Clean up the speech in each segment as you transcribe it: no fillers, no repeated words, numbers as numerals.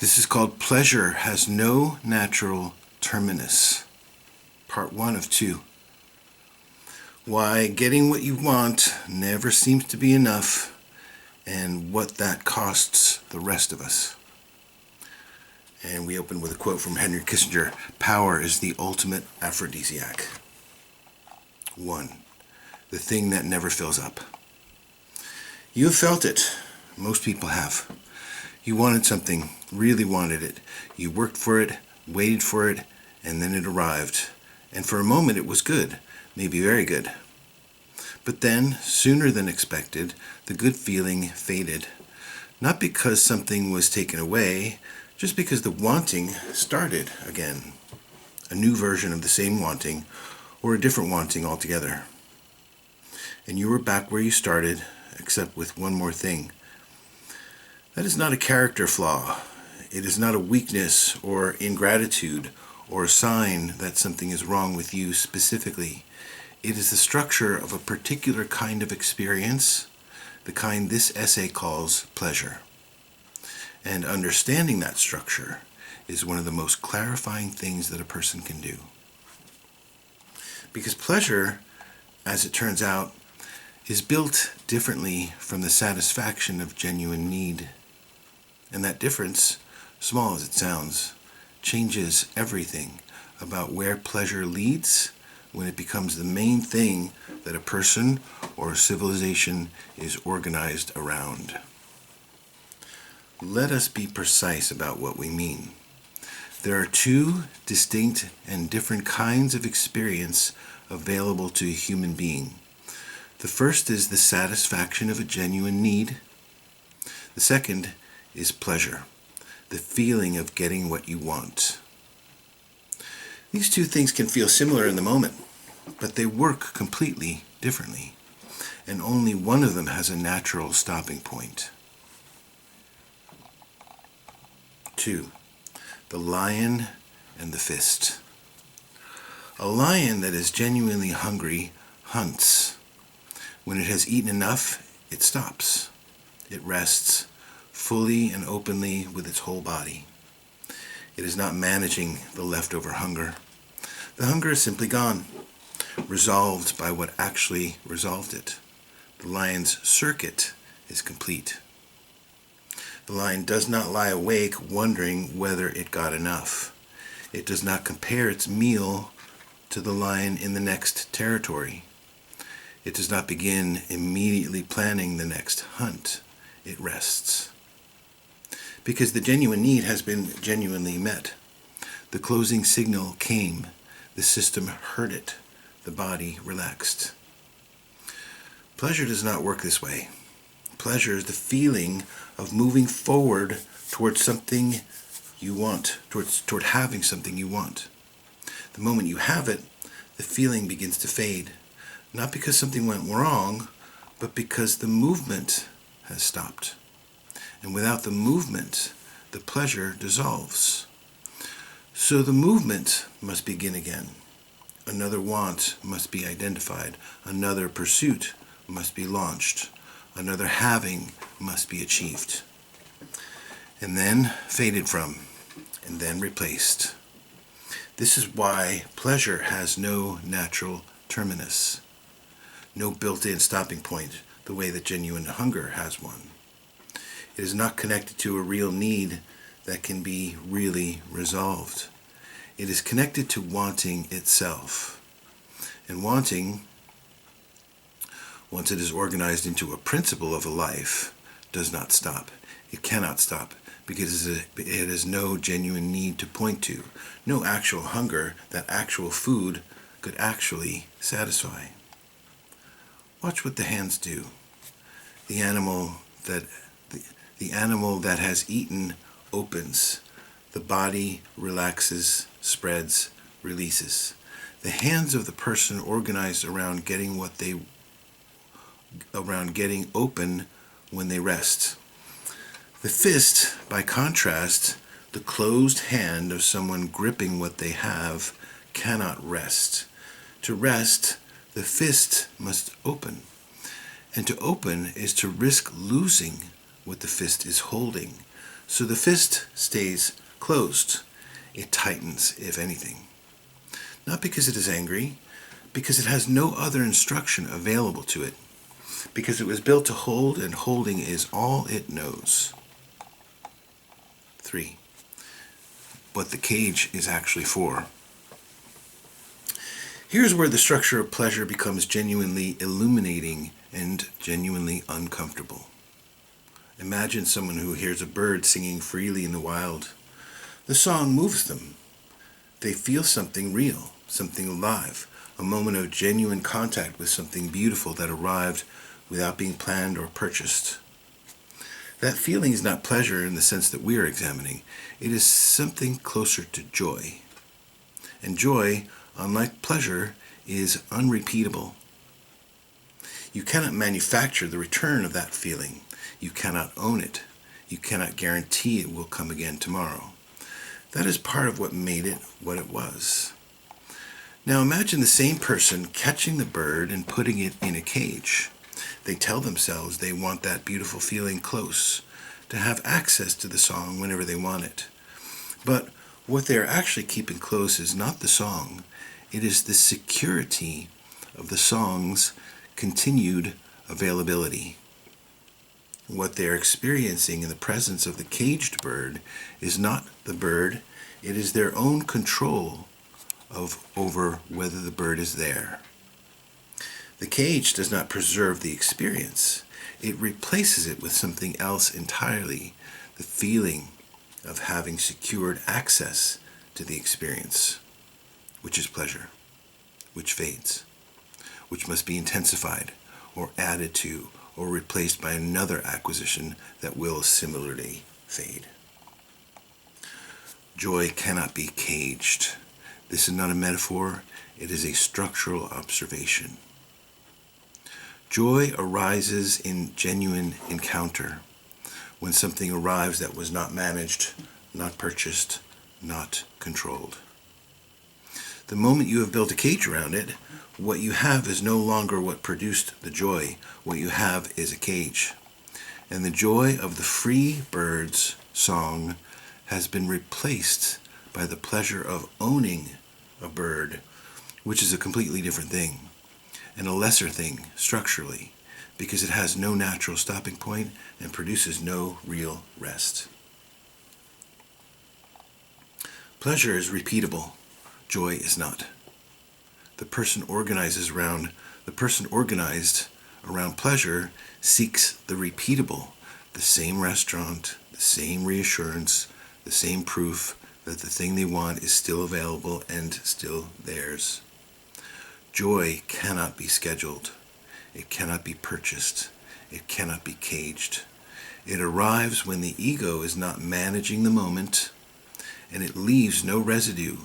This is called Pleasure Has No Natural Terminus, part 1 of 2. Why getting what you want never seems to be enough, and what that costs the rest of us. And we open with a quote from Henry Kissinger: "Power is the ultimate aphrodisiac." 1. The thing that never fills up. You have felt it. Most people have. You wanted something, really wanted it. You worked for it, waited for it, and then it arrived. And for a moment it was good, maybe very good. But then, sooner than expected, the good feeling faded. Not because something was taken away, just because the wanting started again. A new version of the same wanting, or a different wanting altogether. And you were back where you started, except with one more thing. That is not a character flaw. It is not a weakness or ingratitude or a sign that something is wrong with you specifically. It is the structure of a particular kind of experience, the kind this essay calls pleasure. And understanding that structure is one of the most clarifying things that a person can do. Because pleasure, as it turns out, is built differently from the satisfaction of genuine need. And that difference, small as it sounds, changes everything about where pleasure leads when it becomes the main thing that a person or a civilization is organized around. Let us be precise about what we mean. There are two distinct and different kinds of experience available to a human being. The first is the satisfaction of a genuine need. The second is pleasure, the feeling of getting what you want. These two things can feel similar in the moment, but they work completely differently, and only one of them has a natural stopping point. 2. The lion and the fist. A lion that is genuinely hungry hunts. When it has eaten enough, it stops. It rests fully and openly with its whole body. It is not managing the leftover hunger. The hunger is simply gone, resolved by what actually resolved it. The lion's circuit is complete. The lion does not lie awake wondering whether it got enough. It does not compare its meal to the lion in the next territory. It does not begin immediately planning the next hunt. It rests. Because the genuine need has been genuinely met. The closing signal came. The system heard it. The body relaxed. Pleasure does not work this way. Pleasure is the feeling of moving forward towards something you want, toward having something you want. The moment you have it, the feeling begins to fade. Not because something went wrong, but because the movement has stopped. And without the movement, the pleasure dissolves. So the movement must begin again. Another want must be identified. Another pursuit must be launched. Another having must be achieved. And then faded from, and then replaced. This is why pleasure has no natural terminus. No built-in stopping point, the way that genuine hunger has one. It is not connected to a real need that can be really resolved. It is connected to wanting itself. And wanting, once it is organized into a principle of a life, does not stop. It cannot stop because it has no genuine need to point to, no actual hunger that actual food could actually satisfy. Watch what the hands do. The animal that has eaten opens. The body relaxes, spreads, releases. The hands of the person organized around getting open when they rest. The fist, by contrast, the closed hand of someone gripping what they have, cannot rest. To rest, the fist must open. And to open is to risk losing what the fist is holding. So the fist stays closed. It tightens, if anything. Not because it is angry, because it has no other instruction available to it. Because it was built to hold, and holding is all it knows. 3. What the cage is actually for. Here's where the structure of pleasure becomes genuinely illuminating and genuinely uncomfortable. Imagine someone who hears a bird singing freely in the wild. The song moves them. They feel something real, something alive, a moment of genuine contact with something beautiful that arrived without being planned or purchased. That feeling is not pleasure in the sense that we are examining. It is something closer to joy. And joy, unlike pleasure, is unrepeatable. You cannot manufacture the return of that feeling. You cannot own it. You cannot guarantee it will come again tomorrow. That is part of what made it what it was. Now imagine the same person catching the bird and putting it in a cage. They tell themselves they want that beautiful feeling close, to have access to the song whenever they want it. But what they are actually keeping close is not the song. It is the security of the song's continued availability. What they are experiencing in the presence of the caged bird is not the bird, it is their own control over whether the bird is there. The cage does not preserve the experience. It replaces it with something else entirely, the feeling of having secured access to the experience, which is pleasure, which fades, which must be intensified or added to or replaced by another acquisition that will similarly fade. Joy cannot be caged. This is not a metaphor, it is a structural observation. Joy arises in genuine encounter, when something arrives that was not managed, not purchased, not controlled. The moment you have built a cage around it, what you have is no longer what produced the joy. What you have is a cage. And the joy of the free bird's song has been replaced by the pleasure of owning a bird, which is a completely different thing, and a lesser thing structurally, because it has no natural stopping point and produces no real rest. Pleasure is repeatable. Joy is not. The person organized around pleasure seeks the repeatable, the same restaurant, the same reassurance, the same proof that the thing they want is still available and still theirs. Joy cannot be scheduled. It cannot be purchased. It cannot be caged. It arrives when the ego is not managing the moment, and it leaves no residue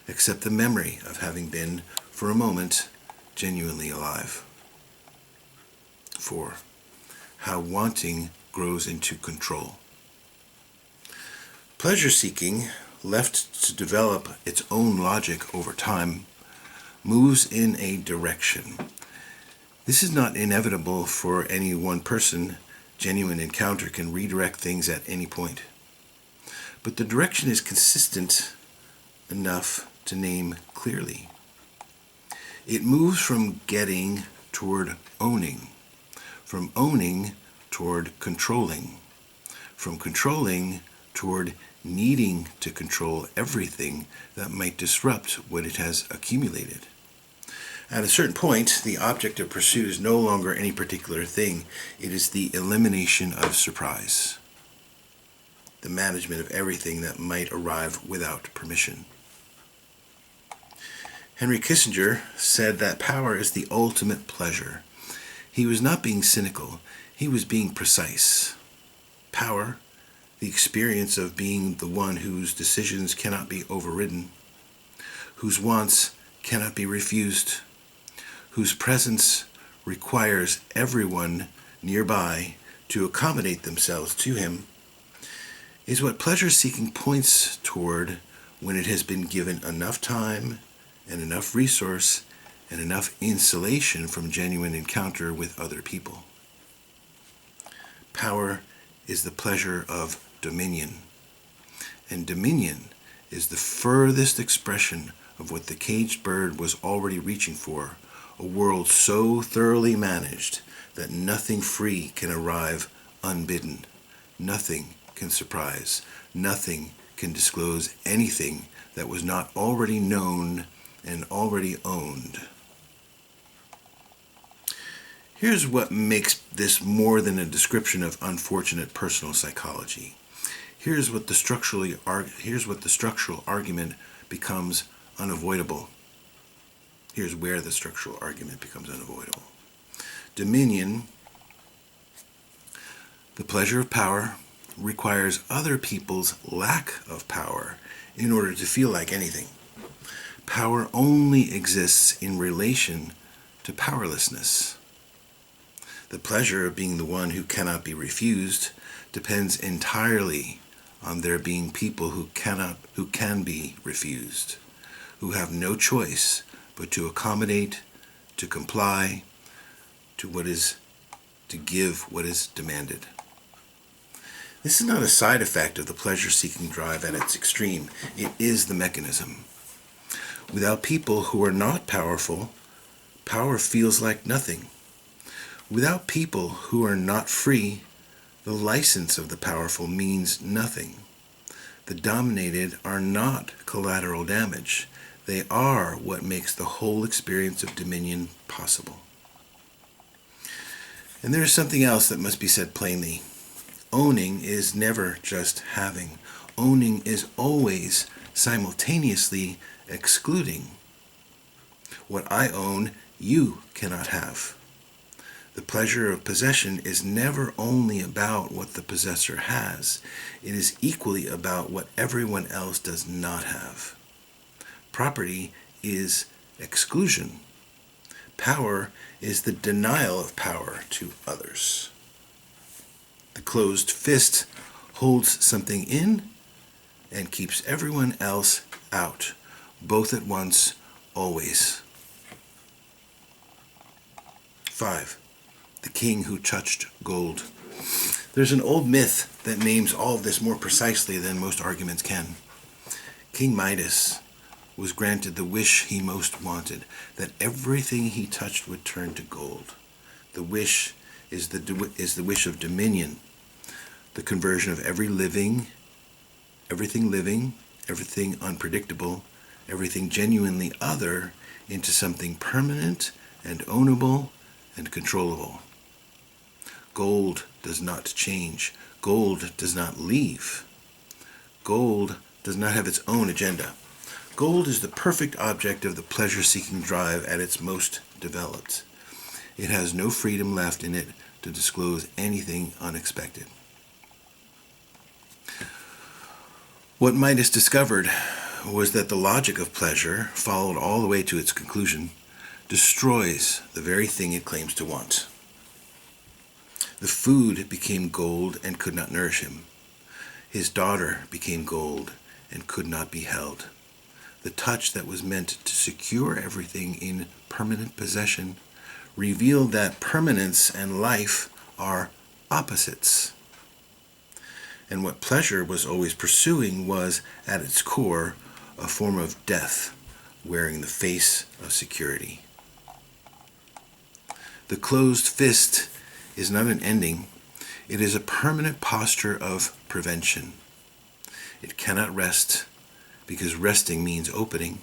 except the memory of having been, for a moment, genuinely alive. 4. How wanting grows into control. Pleasure-seeking, left to develop its own logic over time, moves in a direction. This is not inevitable for any one person. Genuine encounter can redirect things at any point. But the direction is consistent enough to name clearly. It moves from getting toward owning, from owning toward controlling, from controlling toward needing to control everything that might disrupt what it has accumulated. At a certain point, the object of pursuit is no longer any particular thing. It is the elimination of surprise, the management of everything that might arrive without permission. Henry Kissinger said that power is the ultimate pleasure. He was not being cynical, he was being precise. Power, the experience of being the one whose decisions cannot be overridden, whose wants cannot be refused, whose presence requires everyone nearby to accommodate themselves to him, is what pleasure-seeking points toward when it has been given enough time and enough resource and enough insulation from genuine encounter with other people. Power is the pleasure of dominion. And dominion is the furthest expression of what the caged bird was already reaching for, a world so thoroughly managed that nothing free can arrive unbidden, nothing can surprise, nothing can disclose anything that was not already known and already owned. Here's what makes this more than a description of unfortunate personal psychology. Here's what the structural argument becomes unavoidable. Here's where the structural argument becomes unavoidable. Dominion, the pleasure of power, requires other people's lack of power in order to feel like anything. Power only exists in relation to powerlessness. The pleasure of being the one who cannot be refused depends entirely on there being people who can be refused, who have no choice but to accommodate, to comply, to give what is demanded. This is not a side effect of the pleasure-seeking drive at its extreme. It is the mechanism. Without people who are not powerful, power feels like nothing. Without people who are not free, the license of the powerful means nothing. The dominated are not collateral damage. They are what makes the whole experience of dominion possible. And there is something else that must be said plainly. Owning is never just having. Owning is always simultaneously excluding. What I own, you cannot have. The pleasure of possession is never only about what the possessor has. It is equally about what everyone else does not have. Property is exclusion. Power is the denial of power to others. The closed fist holds something in and keeps everyone else out, both at once, always. 5. The king who touched gold. There's an old myth that names all of this more precisely than most arguments can. King Midas was granted the wish he most wanted, that everything he touched would turn to gold. The wish is the wish of dominion, the conversion of everything living, everything unpredictable, everything genuinely other into something permanent and ownable and controllable. Gold does not change. Gold does not leave. Gold does not have its own agenda. Gold is the perfect object of the pleasure-seeking drive at its most developed. It has no freedom left in it to disclose anything unexpected. What Midas discovered was that the logic of pleasure, followed all the way to its conclusion, destroys the very thing it claims to want. The food became gold and could not nourish him. His daughter became gold and could not be held. The touch that was meant to secure everything in permanent possession revealed that permanence and life are opposites. And what pleasure was always pursuing was, at its core, a form of death wearing the face of security. The closed fist is not an ending. It is a permanent posture of prevention. It cannot rest because resting means opening,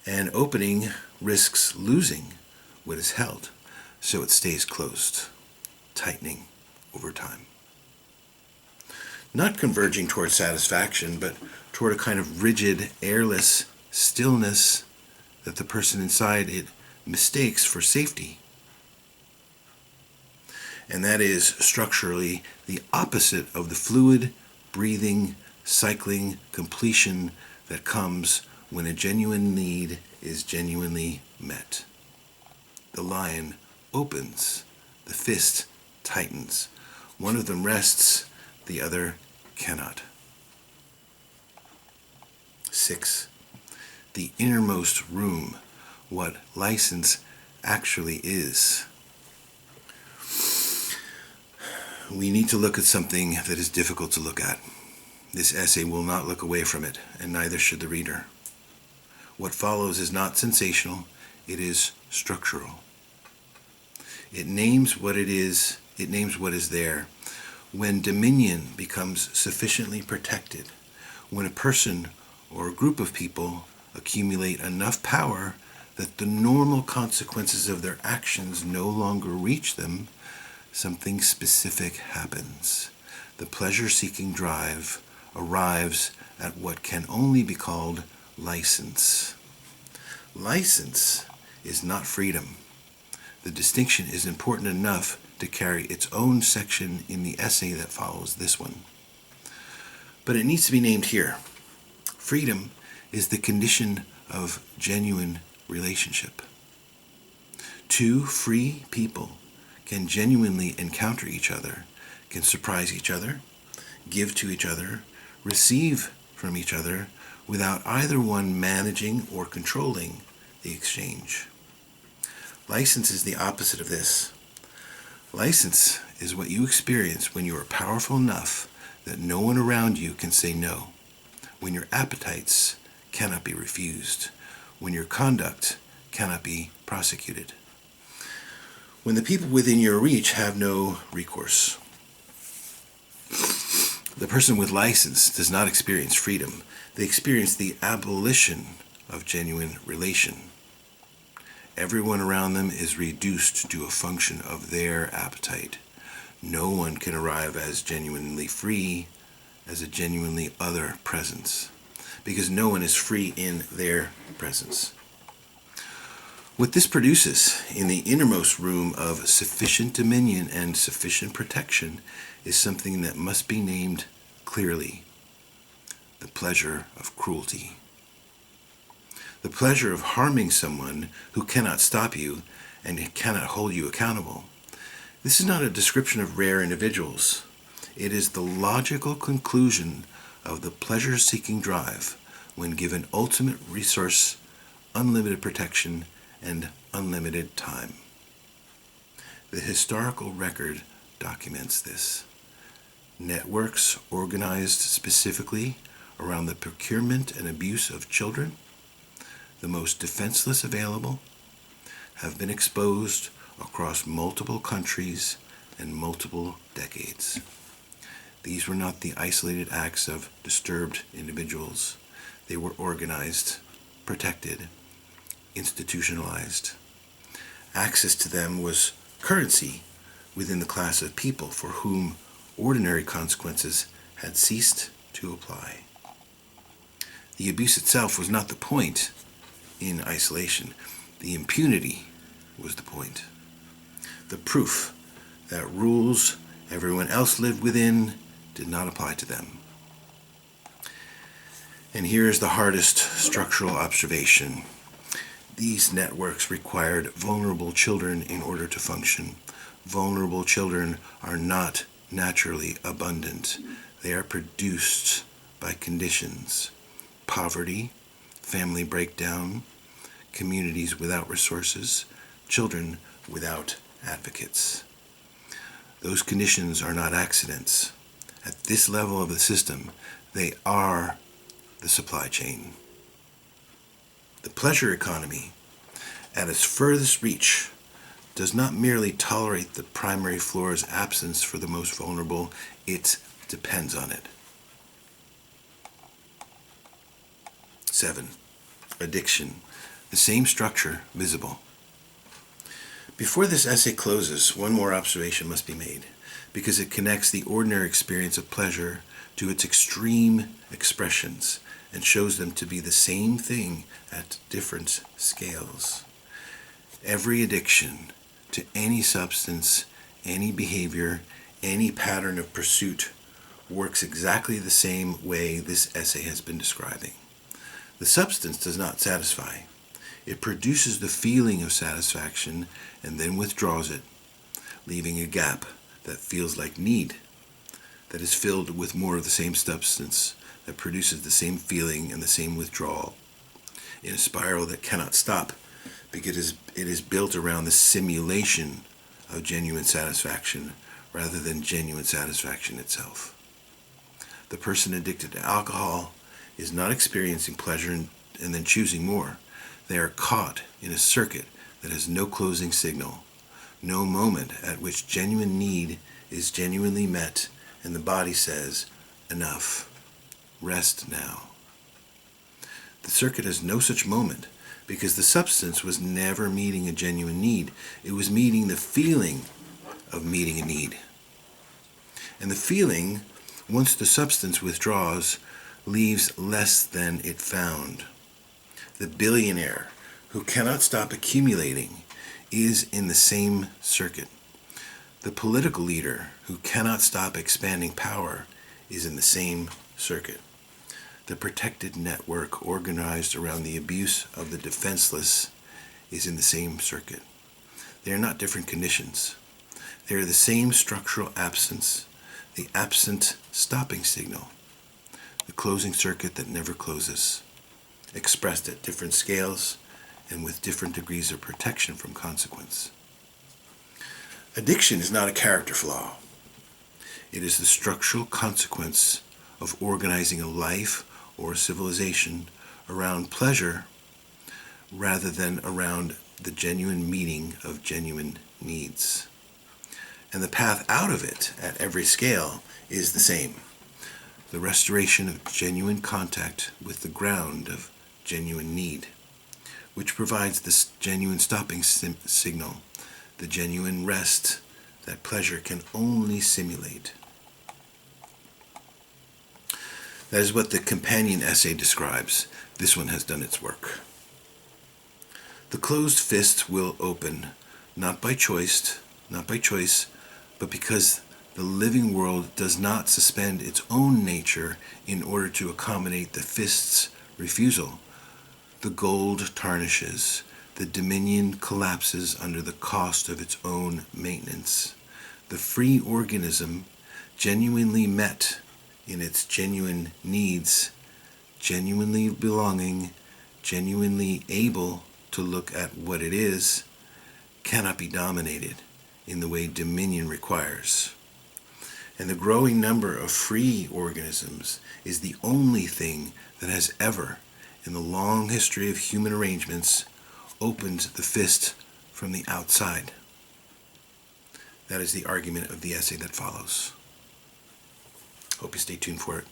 and opening risks losing what is held, so it stays closed, tightening over time. Not converging toward satisfaction, but toward a kind of rigid, airless stillness that the person inside it mistakes for safety. And that is structurally the opposite of the fluid, breathing, cycling completion that comes when a genuine need is genuinely met. The lion opens, the fist tightens. One of them rests, the other cannot. 6. The innermost room, what license actually is. we need to look at something that is difficult to look at. This essay will not look away from it, and neither should the reader. What follows is not sensational, it is structural. It names what it is, it names what is there. When dominion becomes sufficiently protected, when a person or a group of people accumulate enough power that the normal consequences of their actions no longer reach them, something specific happens. The pleasure-seeking drive arrives at what can only be called license. License is not freedom. The distinction is important enough to carry its own section in the essay that follows this one. But it needs to be named here. Freedom is the condition of genuine relationship. Two free people can genuinely encounter each other, can surprise each other, give to each other, receive from each other, without either one managing or controlling the exchange. License is the opposite of this. License is what you experience when you are powerful enough that no one around you can say no, when your appetites cannot be refused, when your conduct cannot be prosecuted, when the people within your reach have no recourse. The person with license does not experience freedom. They experience the abolition of genuine relation. Everyone around them is reduced to a function of their appetite. No one can arrive as genuinely free as a genuinely other presence, because no one is free in their presence. What this produces in the innermost room of sufficient dominion and sufficient protection is something that must be named clearly: the pleasure of cruelty. The pleasure of harming someone who cannot stop you and cannot hold you accountable. This is not a description of rare individuals. It is the logical conclusion of the pleasure-seeking drive when given ultimate resource, unlimited protection, and unlimited time. The historical record documents this. Networks organized specifically around the procurement and abuse of children, the most defenseless available, have been exposed across multiple countries and multiple decades. These were not the isolated acts of disturbed individuals. They were organized, protected, institutionalized. Access to them was currency within the class of people for whom ordinary consequences had ceased to apply. The abuse itself was not the point in isolation. The impunity was the point. The proof that rules everyone else lived within did not apply to them. And here is the hardest structural observation. These networks required vulnerable children in order to function. Vulnerable children are not naturally abundant. They are produced by conditions: poverty, family breakdown, communities without resources, children without advocates. Those conditions are not accidents. At this level of the system, they are the supply chain. The pleasure economy, at its furthest reach, does not merely tolerate the primary floor's absence for the most vulnerable, it depends on it. 7. Addiction. The same structure visible. Before this essay closes, one more observation must be made, because it connects the ordinary experience of pleasure to its extreme expressions and shows them to be the same thing at different scales. Every addiction to any substance, any behavior, any pattern of pursuit works exactly the same way this essay has been describing. The substance does not satisfy. It produces the feeling of satisfaction and then withdraws it, leaving a gap that feels like need, that is filled with more of the same substance, that produces the same feeling and the same withdrawal, in a spiral that cannot stop, because it is built around the simulation of genuine satisfaction rather than genuine satisfaction itself. The person addicted to alcohol is not experiencing pleasure and then choosing more. They are caught in a circuit that has no closing signal, no moment at which genuine need is genuinely met and the body says, enough, rest now. The circuit has no such moment because the substance was never meeting a genuine need. It was meeting the feeling of meeting a need. And the feeling, once the substance withdraws, leaves less than it found. The billionaire who cannot stop accumulating is in the same circuit. The political leader who cannot stop expanding power is in the same circuit. The protected network organized around the abuse of the defenseless is in the same circuit. They are not different conditions. They are the same structural absence, the absent stopping signal, the closing circuit that never closes, expressed at different scales and with different degrees of protection from consequence. Addiction is not a character flaw. It is the structural consequence of organizing a life or a civilization around pleasure rather than around the genuine meeting of genuine needs. And the path out of it at every scale is the same. The restoration of genuine contact with the ground of genuine need, which provides this genuine stopping signal, the genuine rest that pleasure can only simulate. That is what the companion essay describes. This one has done its work. The closed fist will open, not by choice, but because the living world does not suspend its own nature in order to accommodate the fist's refusal. The gold tarnishes, the dominion collapses under the cost of its own maintenance. The free organism, genuinely met in its genuine needs, genuinely belonging, genuinely able to look at what it is, cannot be dominated in the way dominion requires. And the growing number of free organisms is the only thing that has ever, in the long history of human arrangements, opened the fist from the outside. That is the argument of the essay that follows. Hope you stay tuned for it.